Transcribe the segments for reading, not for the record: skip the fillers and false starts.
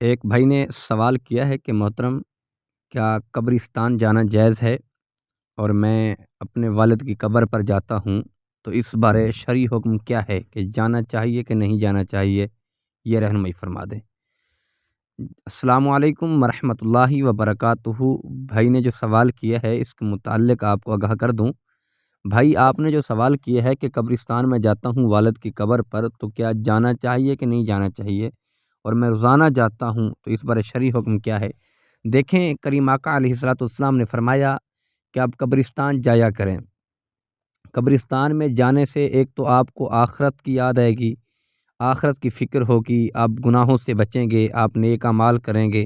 ایک بھائی نے سوال کیا ہے کہ محترم، کیا قبرستان جانا جائز ہے؟ اور میں اپنے والد کی قبر پر جاتا ہوں، تو اس بارے شرعی حکم کیا ہے کہ جانا چاہیے کہ نہیں جانا چاہیے؟ یہ رہنمائی فرما دیں۔ السلام علیکم ورحمۃ اللہ وبرکاتہ۔ بھائی نے جو سوال کیا ہے اس کے متعلق آپ کو آگاہ کر دوں۔ بھائی، آپ نے جو سوال کیا ہے کہ قبرستان میں جاتا ہوں والد کی قبر پر، تو کیا جانا چاہیے کہ نہیں جانا چاہیے؟ اور میں روزانہ جاتا ہوں، تو اس بارے شرعی حکم کیا ہے؟ دیکھیں، کریم آقا علیہ الصلوۃ والسلام نے فرمایا کہ آپ قبرستان جایا کریں۔ قبرستان میں جانے سے ایک تو آپ کو آخرت کی یاد آئے گی، آخرت کی فکر ہوگی، آپ گناہوں سے بچیں گے، آپ نیک اعمال کریں گے،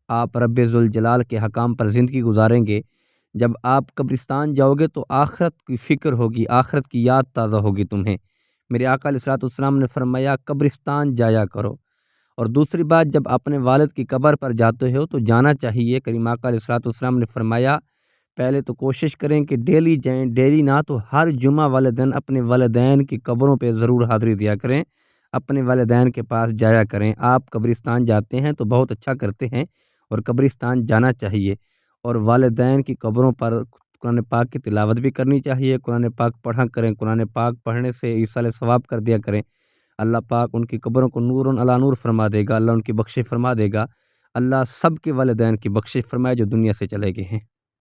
آپ رب ذوالجلال کے حکام پر زندگی گزاریں گے۔ جب آپ قبرستان جاؤ گے تو آخرت کی فکر ہوگی، آخرت کی یاد تازہ ہوگی تمہیں۔ میرے آقا علیہ الصلوۃ والسلام نے فرمایا قبرستان جایا کرو۔ اور دوسری بات، جب اپنے والد کی قبر پر جاتے ہو تو جانا چاہیے۔ کریم آقا علیہ الصلوۃ والسلام نے فرمایا پہلے تو کوشش کریں کہ ڈیلی جائیں، ڈیلی نہ تو ہر جمعہ والے دن اپنے والدین کی قبروں پہ ضرور حاضری دیا کریں، اپنے والدین کے پاس جایا کریں۔ آپ قبرستان جاتے ہیں تو بہت اچھا کرتے ہیں، اور قبرستان جانا چاہیے، اور والدین کی قبروں پر قرآن پاک کی تلاوت بھی کرنی چاہیے۔ قرآن پاک پڑھا کریں، قرآن پاک پڑھنے سے ایصال ثواب کر دیا کریں۔ اللہ پاک ان کی قبروں کو نور علی نور فرما دے گا، اللہ ان کی بخشش فرما دے گا۔ اللہ سب کے والدین کی بخشش فرمائے جو دنیا سے چلے گئے ہیں۔